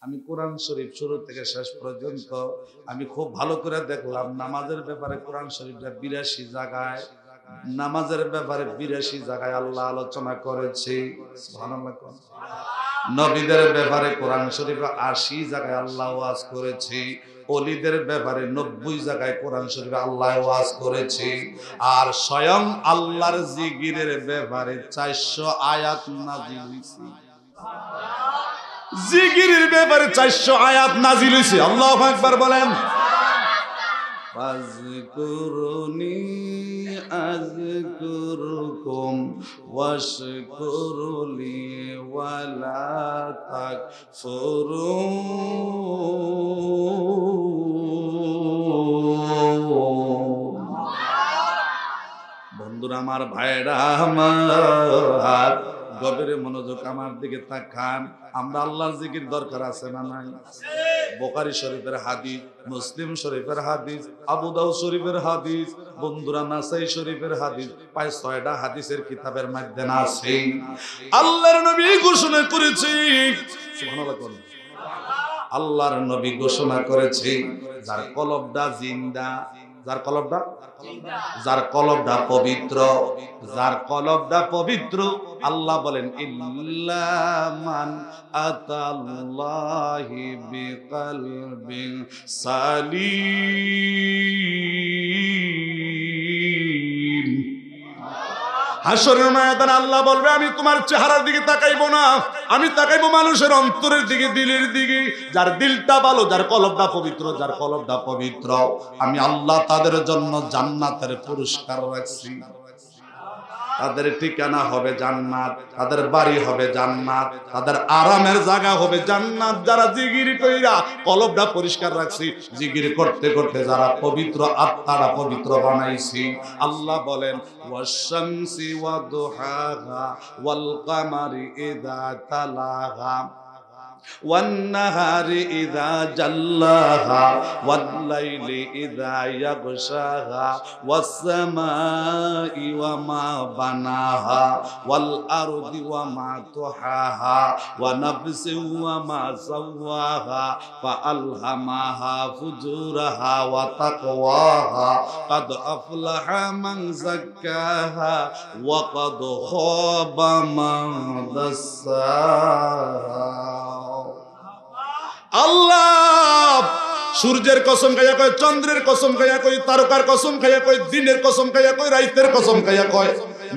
আমি কোরআন শরীফ শুরু থেকে শেষ পর্যন্ত আমি খুব ভালো করে দেখলাম নামাজের ব্যাপারে কোরআন শরীফটা 82 জায়গায়, নামাজের ব্যাপারে 82 জায়গায় আল্লাহ আলোচনা করেছে। সুবহানাল্লাহ। নবীদের ব্যাপারে কোরআন শরীফে 80 জায়গায় আল্লাহ ওয়াজ করেছে। ওলিদের ব্যাপারে 90 জায়গায় কোরআন শরীফে আল্লাহ ওয়াজ করেছে। আর স্বয়ং আল্লাহর জিকিরের ব্যাপারে 400 আয়াত নাযিল হয়েছে। জিকিরের ব্যাপারে 400 আয়াত নাযিল হয়েছে। আল্লাহু আকবার বলেন। ফাযকুরুনি আযকুরুকুম ওয়াশকুরুলি ওয়ালা তাকফুরুন। বন্ধুরা আমার, ভাইরা আমার, গভীরে মনোযোগ আমার দিকে তাকান। আমরা আল্লাহর জিকির দরকার আছে না নাই? বুখারী শরীফের হাদিস, মুসলিম শরীফের হাদিস, আবু দাউদ শরীফের হাদিস, বন্ধুরা নাসাই শরীফের হাদিস, প্রায় 6টা হাদিসের কিতাবের মধ্যে আছে। আল্লাহর নবী ঘোষণা করেছে, সুবহানাল্লাহ। আল্লাহর নবী ঘোষণা করেছে, যার কলবটা জিন্দা, যার কলবটা পবিত্র, যার কলবটা পবিত্র, আল্লাহ বলেন ইল্লা মান আতাল্লাহি বিকলবিন সালিম। হাসরের ময়দানে আল্লাহ বলবে, আমি তোমার চেহারার দিকে তাকাইবো না, আমি তাকাইবো মানুষের অন্তরের দিকে, দিলের দিকে। যার দিলটা ভালো, যার কলবটা পবিত্র, যার কলবটা পবিত্র, আমি আল্লাহ তাদের জন্য জান্নাতের পুরস্কার রাখছি। তাদের ঠিকানা হবে জান্নাত, তাদের বাড়ি হবে জান্নাত, তাদের আরামের জায়গা হবে জান্নাত। যারা জিকির কইরা কলবটা পরিষ্কার রাখছি, জিকির করতে করতে যারা পবিত্র, আত্মাটা পবিত্র বানাইছি। আল্লাহ বলেন, ওয়াশ-শামসি ওয়াদুহাহা ওয়াল কামারি ইযা তালাহা والنهار إذا جلاها والليل إذا يغشاها والسماء وما بناها والأرض وما طحاها ونفس وما سواها فألهمها فجورها وتقواها قد أفلح من زكاها وقد خاب من دساها। আল্লাহ সূর্যের কসম খাইয়া কয়, চন্দ্রের কসম খাইয়া কয়, তারকার কসম খাইয়া কয়, দিনের কসম খাইয়া কয়, রাতের কসম খাইয়া কয়।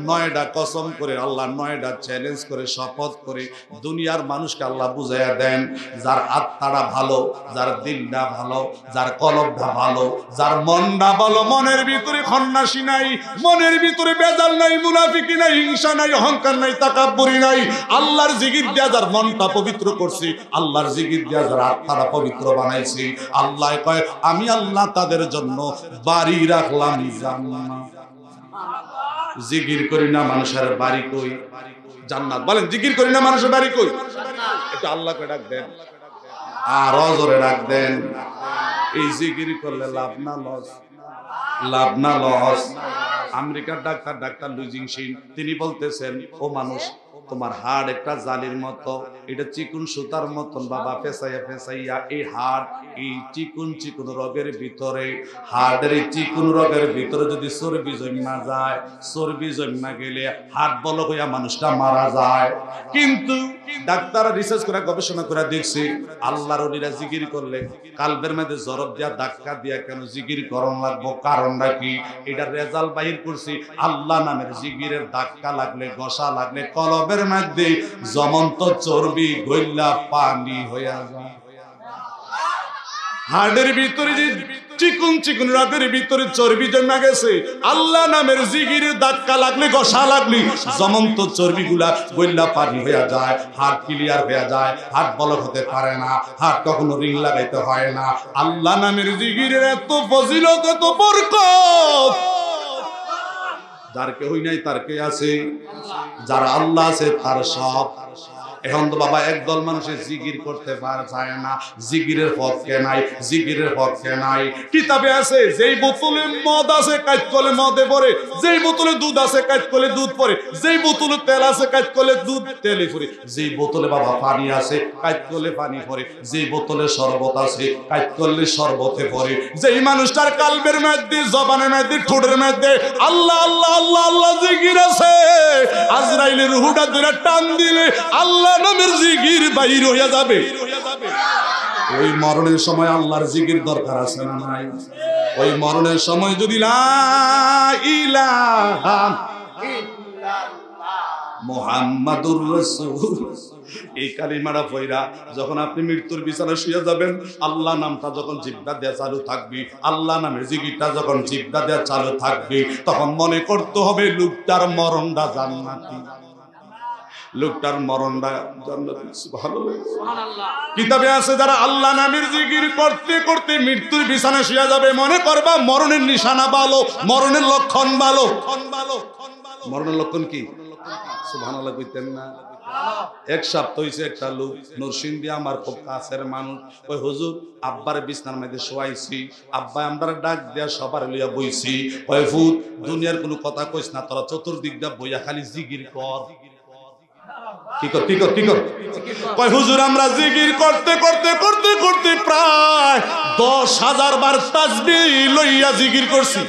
9টা কসম করে আল্লাহ, 9টা চ্যালেঞ্জ করে, শপথ করে দুনিয়ার মানুষকে আল্লাহ বুঝাইয়া দেন, যার আত্মাটা ভালো, যার দিলটা ভালো, যার কলবটা ভালো, যার মনটা ভালো, মনের ভিতরে খন্নাসী নাই, মনের ভিতরে বেজাল নাই, মুনাফিকি নাই, হিংসা নাই, অহংকার নাই, তাকাব্বুরি নাই। আল্লাহর জিকির দিয়া যার মনটা পবিত্র করছি, আল্লাহর জিকির দিয়া যার আত্মাটা পবিত্র বানাইছি, আল্লাহ কয় আমি আল্লাহ তাদের জন্য বাড়ি রাখলাম জান্নাত। জিকির করি না মানুষের বাড়ি কই? জান্নাত। বলেন, জিকির করি না মানুষের বাড়ি কই? একটু আল্লাহকে ডাক দেন, আর অজরে ডাক দেন। এই জিকির করলে লাভ না লস? লাভ না লস? আমেরিকার ডাক্তার লুইজিং সিং তিনি বলতেছেন, ও মানুষ, তোমার হাড় একটা জালির মতো, এটা চিকুন সুতার মতন বাবা, ফেসাইয়া ফেসাইয়া এই হাড়, এই চিকুন চিকুন রগের ভিতরে, হাড়ের এই চিকুন রগের ভিতরে যদি চর্বি জন্মা যায়, চর্বি জন্মা গেলে হাড় বলক হইয়া মানুষটা মারা যায়। কিন্তু ডাক্তাররা রিসার্চ করে, গবেষণা করে দেখছে, আল্লাহর ওলিরা জিকির করলে কালবের মধ্যে জরব দিয়া ধাক্কা দিয়া কেন জিকির করণ লাগবো, কারণটা কি? এটা রেজাল্ট বাহির করছি। আল্লাহ নামের জিকিরের ধাক্কা লাগলে, ঘষা লাগলে কলবের মধ্যে জমন্ত চর্বি গইল্লা পানি হইয়া যায়। হাড়ের ভিতরে যে চিকুন চিকুন রগের ভিতরে চর্বি জমা গেছে, আল্লাহ নামের জিকিরের ধাক্কা লাগলে, ঘষা লাগলে জমন্ত চর্বি গুলা গইল্লা পানি হইয়া যায়, হাড় ক্লিয়ার হইয়া যায়, হাড় বলক হতে পারে না, হাড় কখনো রিং লাগাইতে হয় না। আল্লাহ নামের জিকিরের এত ফজিলত, এত বরকত, যার কেউই নাই তার কে আছে? যার আল্লাহ আছে তার সব। এখন তো বাবা একদল মানুষের জিকির করতে চায় না, জিকিরের পক্ষে নাই, জিকিরের পক্ষে নাই। কিতাবে আছে যেই বোতলে মদ আছে কাজ করলে মদে পড়ে, যেই বোতলে দুধ আছে কাজ করলে দুধ পড়ে, যেই বোতলে তেল আছে কাজ করলে দুধ তেলে পড়ে, যেই বোতলে বাবা পানি আছে কাজ করলে পানি পড়ে, যেই বোতলে শরবত আছে কাজ করলে শরবতে পড়ে। যেই মানুষটার কালবের মধ্যে, জবানের মধ্যে, ঠোঁটের মধ্যে আল্লাহ আল্লাহ আল্লাহ আল্লাহ জিকির আছে, আজরাইলের রূহটা ধরে টান দিলে আল্লাহ নামের জিকির বাইর হইয়া যাবে। ওই মরণের সময় আল্লাহর জিকির দরকার আছে না নাই? ওই মরণের সময় যদি লা ইলাহা মুহাম্মাদুর রাসূল এই কালিমাটা পয়রা যখন আপনি মৃত্যুর বিছানায় শুয়ে যাবেন, আল্লাহ নামটা যখন জিহ্বা দিয়ে চালু থাকবে, আল্লাহ নামের জিকিরটা যখন জিহ্বা দিয়ে চালু থাকবে, তখন মনে করতে হবে লোকটার মরণটা জান্নাতি, লোকটার মরণটা জান্নাতি। সুবহানাল্লাহ। কিতাবে আছে যারা আল্লাহ নামের জিকির করতে করতে মৃত্যুর বিছানায় শুয়ে যাবে, মনে করবা মরণের নিশানা ভালো, মরণের লক্ষণ ভালো। মরণের লক্ষণ কি? সুবহানাল্লাহ কইতেন না? এক সপ্তাহ হইছে একটা লোক নরসিংদী, আমার খুব কাছের মানুষ, ওই হুজুর আব্বার বিছনার মধ্যে শোয়াইছি, আব্বা আমরা ডাক দিয়া সবার লইয়া বইছি, ওই ভূত দুনিয়ার কোনো কথা কইস না, তোরা চতুর্দিক দিয়া বইয়া খালি জিকির কর। কি কর কি কর কি কর? কয় হুজুর আমরা জিকির করতে করতে করতে করতে প্রায় 10,000 বার তাসবিহ লইয়া জিকির করছি।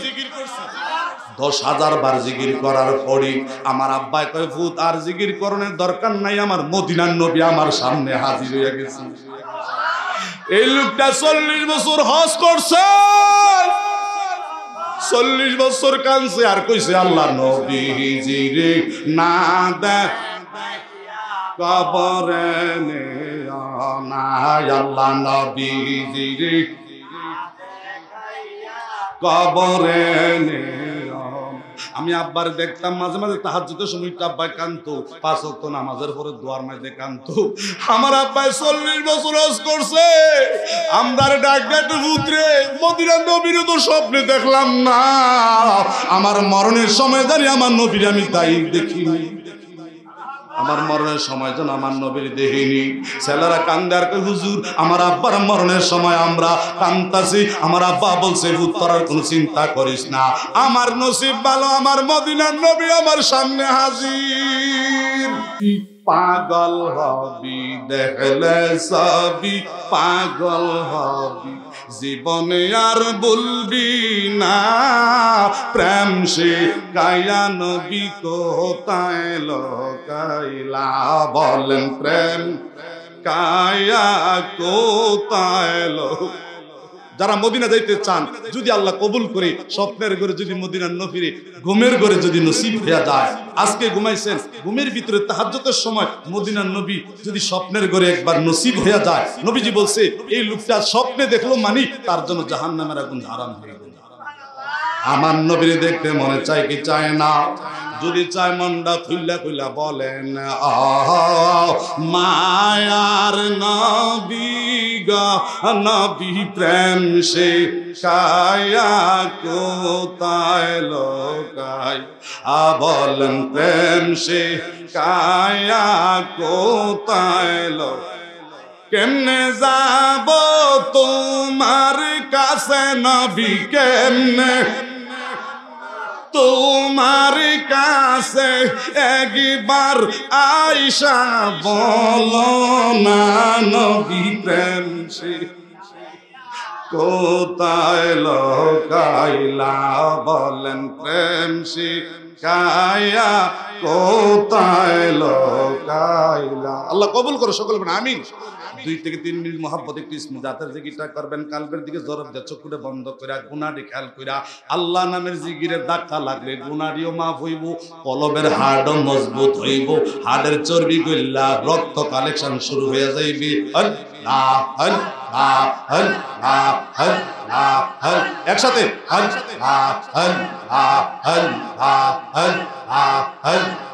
10,000 বার জিকির করার পরে আমার আব্বাই কয় ভূত আর জিকির করণের দরকার নাই, আমার মদিনার নবী আমার সামনে হাজির হয়ে গেছে। এই লোকটা 40 বছর হজ করছে, 40 বছর কানছে আর কইছে আল্লাহ নবী জিরে না দে কবরে নে না, আল্লাহ নবী জিরে কবরে নে। আমি আব্বার দেখতাম মাঝে মাঝে তাহাজ্জুদের সময় আব্বাই কানতো, 5 ওয়াক্ত নামাজের পরে দোয়ার মাঝে কানতো। আমার আব্বাই 40 বছর হজ করছে, আমরার ডাক ডাকতে পুত্রে মদিনার নবীর তো স্বপ্নে দেখলাম না, আমার মরণের সময় জানি আমার নবীর আমি তাই দেখিনি, আমার মরণের সময় যেন আমার নবীর দেখিনি। ছেলেরা কান্দে আর কই হুজুর আমার আব্বার মরণের সময় আমরা কান্তাছি। আমার আব্বা বলছে উত্তরার কোনো চিন্তা করিস না, আমার নসিব ভালো, আমার মদিনার নবী আমার সামনে হাজির। পাগল হবি দেখলে সবই পাগল হবি, জীবনে আর বলবি না, প্রেম সে কায়া নবী কোথায় লকাইলা, বলেন প্রেম কায়া কোথায় লোক। যারা মদিনা যাইতে চান যদি আল্লাহ কবুল করে, স্বপ্নের ঘরে যদি মদিনার নফিরে ঘুমের ঘরে যদি নসিব হয়ে যায়, আজকে ঘুমাইছেন ঘুমের ভিতরে তাহাজ্জুদের সময় মদিনার নবী যদি স্বপ্নের ঘরে একবার নসিব হয়ে যায়, নবীজি বলছে এই লোকটা স্বপ্নে দেখলো মানে তার জন্য জাহান্নামের আগুন হারাম হয়ে গেল। আমার নবীরে দেখতে মনে চায় কি চায় না? যদি চায় মনটা খুল্লা খুল্লা বলেন মায়ার নবী গা নবী প্রেম সে কায়া কোথায় লোকাই, বলেন প্রেম সে কায়া কোথায় লোক। কেমনে যাব তোমার কাছে নবী, কেমনে তোমার কাছে একবার আইসা বলো না নবী প্রেম সে কোথায় লকাইলা, বলেন প্রেম সে কায়া কোথায় লকাইলা। আল্লাহ কবুল করো সকল বলেন আমিন। 2 থেকে 3 মিনিট মহব্বত একটু ইসমে জাতের জিকিরটা করবেন, কালবের দিকে জরব দিয়ে চোখটা বন্ধ করে গুনাহটি খেয়াল কইরা আল্লাহ নামের জিকিরের ধাক্কা লাগলে গুনাহটিও মাফ হইব, কলবের হাড়ও মজবুত হইব, হাড়ের চর্বি গইল্লা রক্ত কালেকশন শুরু হয়ে যাইবে। আল্লাহ আল্লাহ আল্লাহ আল্লাহ আল্লাহ একসাথে আল্লাহ আল্লাহ আল্লাহ আল্লাহ আল্লাহ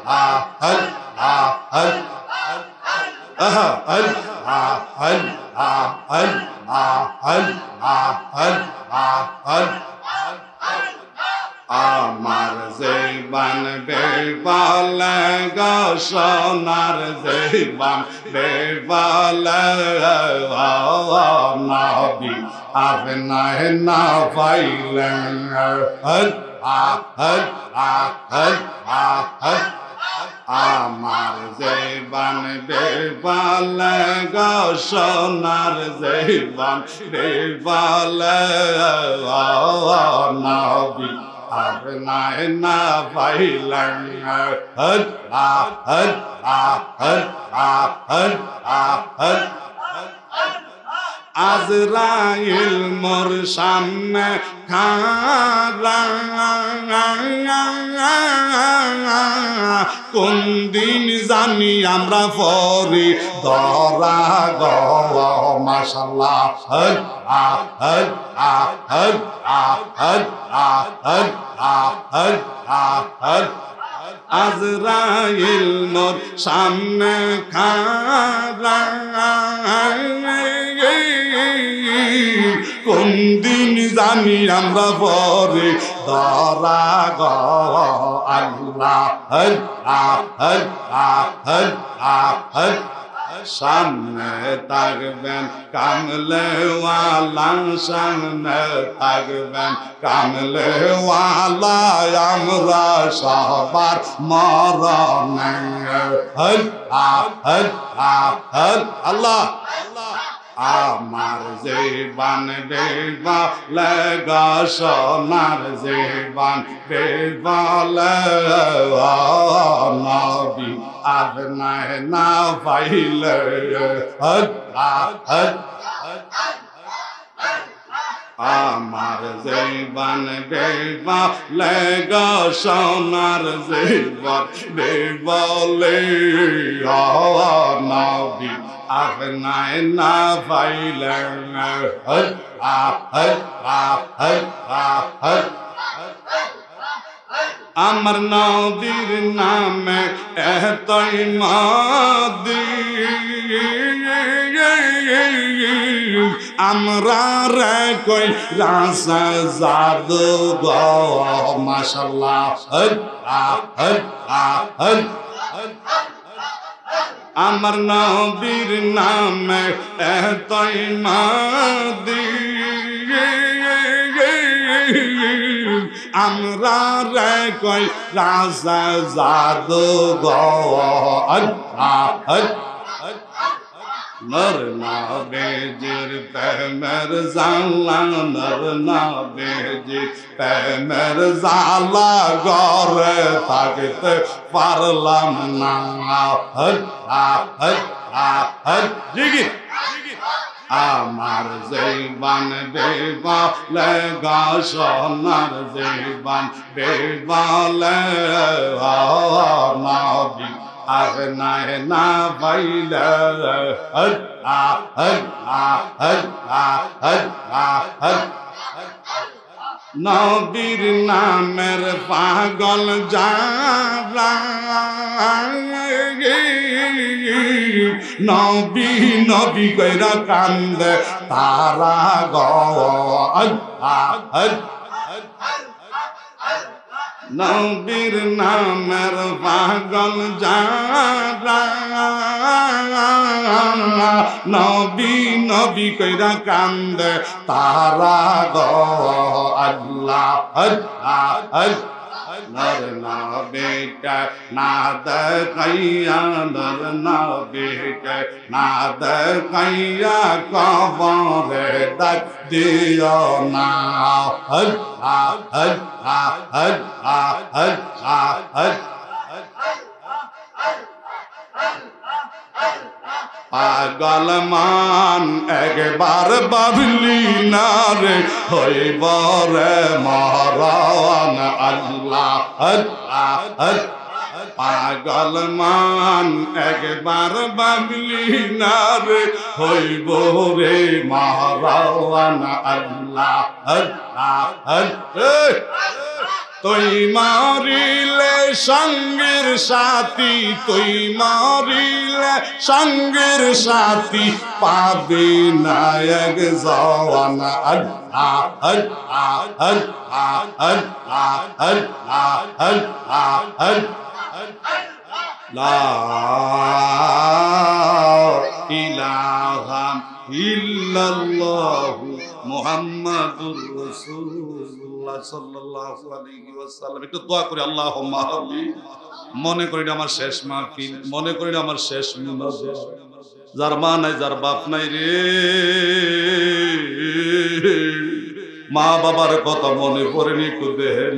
আল্লাহ আল্লাহ আমার জীবন বেবাল গো সোনার জীবন বেবাল নবী আপনার না পাইলেন আমার জীবন বেবাল গো সোনার জীবন বেবাল নবী আপনার না পাইলেন আজরাইল মোর সামনে খাড়া কোন দিন জানি আমরা পরি ধরা গো মাশাআল্লাহ আজরাইল মোর সামনে খাড়া কোন দিন জানি আমরা পরে ধরা গো আল্লাহ সামনে থাকবেন কামলেওয়ালা সামনে থাকবেন কামলেওয়ালা আমরা সবার মরণে আল্লাহ আমার জীবন বেবাল গো সোনার জীবন বেবাল নবী আপনার না পাইলে আমার জীবন বেবাল গো সোনার জীবন বেবাল নবী আপনার না পাইলেন আমার নবীর নামে এতই মাদি আমরা রে কই রাসা জাদু গো মাশাআল্লাহ আমার নবীর নামে এতই মাদি আমরা রে কই রাসা জাদু গো নর না বেজির প্রেমের জালা নর না বেজির প্রেমের জালা ঘরে থাকতে পারলাম না আমার জীবন বেবাল গো সোনার জীবন বেবাল নবী আপনার না পাইলে নবীর নামের পাগল যারা নবী নবী কইরা কান্দে তারা গো নবীর নামের পাগল যারা নবী নবী কইরা কান্দে তারা গো আল্লাহ নর নবীকে না দেখাইয়া নর নবীকে না দেখাইয়া কবরে ডাক দিও না পাগল মান একবার বাবলি না রে হইব রে মহারান আল্লাহ পাগল মান একবার বাবলি না রে হইব রে মহারান আল্লাহ তুই মারিলে সঙ্গের সাথী, তুই মারিলে সঙ্গের সাথী, পাবে না এক জওয়ানা। আল্লাহ আল্লাহ আল্লাহ আল্লাহ আল্লাহ আল্লাহ আল্লাহ লা ইলাহা ইল্লাল্লাহু মুহাম্মাদুর রাসূলুল্লাহ সাল্লাল্লাহু আলাইহি ওয়াসাল্লাম। একটু দোয়া করি, আল্লাহুম্মা আমিন। মনে করি না আমার শেষ মাহফিল, মনে করি না আমার শেষ মুনাজাত। যার মা নাই, যার বাপ নাই রে, মা বাবার কথা মনে পড়েনি, একটু দেখেন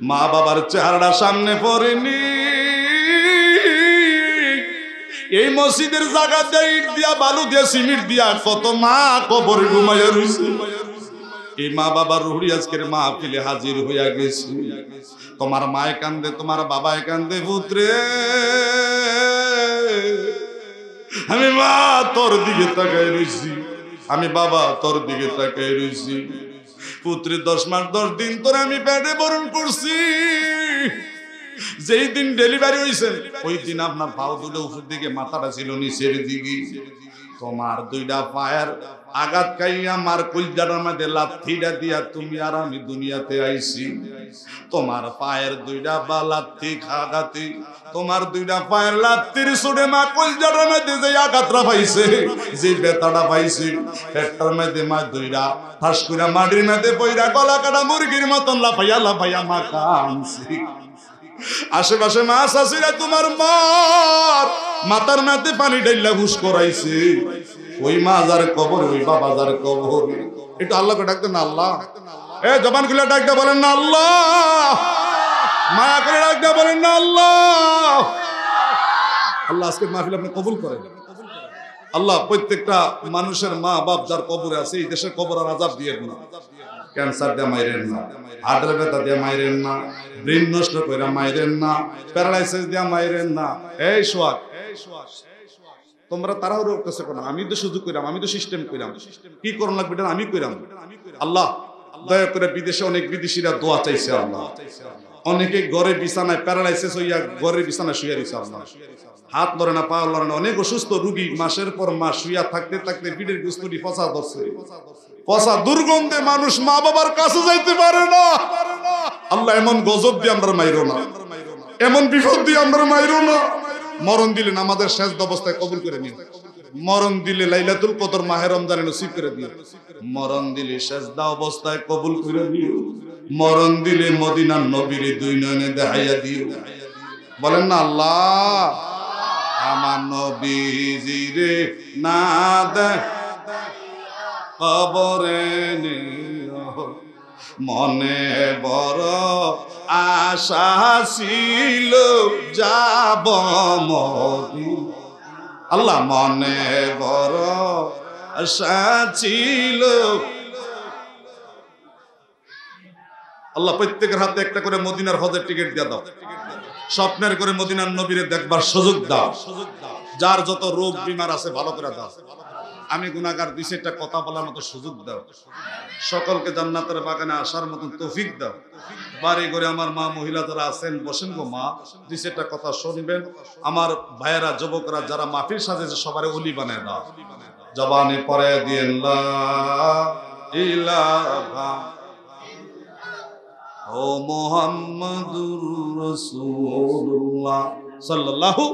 মা বাবার চেহারাটা সামনে পড়েনি। এই মসজিদের জায়গা দিয়ে ইট দিয়া, বালু দিয়া, সিমেন্ট দিয়া কত মা কবরে ঘুমাইয়া রইছে। এই মা বাবার রুহরি আজকের মাহফিলে হাজির হইয়া গেছে। তোমার মায় কান্দে, তোমার বাবায় কান্দে, পুত্রে আমি মা তোর দিকে তাকাই রইছি, আমি বাবা তোর দিকে তাকাই রইছি। পুত্রে 10 মাস 10 দিন তোর আমি পেটে বরণ করছি। যেই দিন ডেলিভারি হয়েছে ওই দিন আপনার পাও দুটো উপর দিকে, মাথাটা ছিল নিচের দিকে। তোমার 2টা পায়ের আঘাত খাইয়া আমার কলজাটার মধ্যে লাথিটা দিয়া তুমি আর আমি দুনিয়াতে আইছি। তোমার পায়ের 2টা বা লাথি খাগাতে, তোমার 2টা পায়ের লাথির সুরে মা কলজাটার মধ্যে যে আঘাতটা পাইছে, যে ব্যথাটা পাইছে, পেটটার মধ্যে মা 2টা ঠাস করে মাটির মধ্যে পইরা গলা কাটা মুরগির মতন লাফাইয়া লাফাইয়া মা কাঁদছে। আশেপাশে মা শাশুড়া তোমার মাথার মধ্যে পানি ঢাইলা হুশ করাইছে। ওই মা যার কবর, ওই বাবা যার কবর, একটু আল্লাহকে ডাকতে না, আল্লাহ এ জবান খুলে ডাকতে বলেন না আল্লাহ, মায়া করে ডাকতে বলেন না আল্লাহ। আল্লাহ আজকে মাহফিল আপনি কবুল করেন। আল্লাহ প্রত্যেকটা মানুষের মা বাপ যার কবরে আছে, এই দেশের কবর আর আযাব দিয়েন না। ক্যান্সার দিয়ে মাইরেন না, হার্টের ব্যথা দিয়ে মাইরেন না, ব্রেন নষ্ট করে মাইরেন না, প্যারালাইসিস দিয়ে মাইরেন না। এই সোয়াক তোমরা তারাও রোগতেছে কেন? আমি তো সুযোগ কইরাম, আমি তো সিস্টেম কইরাম, কি করুন লাগবে এটা আমি কইরাম। আল্লাহ দয়া করে বিদেশে অনেক বিদেশিরা দোয়া চাইছে। আল্লাহ অনেকে ঘরে বিছানায় প্যারালাইসিস হইয়া ঘরের বিছানায় শুয়ে রয়েছে। আল্লাহ হাত লড়ে না, পা লড়ে না, অনেক অসুস্থ রুগী মাসের পর মাস শুয়া থাকতে থাকতে পিঠের গুস্তটি পচা ধরছে, পচা দুর্গন্ধে মানুষ মা বাবার কাছে যাইতে পারে না। আল্লাহ এমন গজব দিয়ে আমরা মাইরো না, এমন বিপদ দিয়ে আমরা মাইরো না। মরণ দিলেন আমাদের শেষ অবস্থায় কবুল করে নিন। মরণ দিলে লাইলাতুল কদর মাহে রমজানে নসিব করে দিও। মরণ দিলে সেজদা অবস্থায় কবুল করে দিও। মরণ দিলে মদিনার নবীর 2 নয়নে দেখাইয়া দিও। বলেন না আল্লাহ আমার নবীজিরে না দে কবরে নিও, মনে বড় আশা ছিল যাব মদিনা। আল্লাহ মনে বড় আশা ছিল। আল্লাহ প্রত্যেকের হাতে একটা করে মদিনার হজের টিকিট দিয়ে দাও, স্বপ্নের করে মদিনার নবীরে দেখবার সুযোগ দাও। যার যত রোগ বিমার আছে ভালো করে দাও। আমি গুনাহগার, 2-4টা কথা বলার মতো সুযোগ দাও। সকলকে জান্নাতের বাগানে আসার মতো তৌফিক দাও। বাড়ি করে আমার মা মহিলা যারা আছেন বসেন গো মা, 2-4টা কথা শুনবেন। আমার ভাইয়েরা যুবকরা যারা মাহফিল সাজেছে সবারে ওলি বানায় দাও। জবানে পড়ে দিয়েন লা ইলাহা ও মুহাম্মাদুর রাসূলুল্লাহ সাল্লাল্লাহু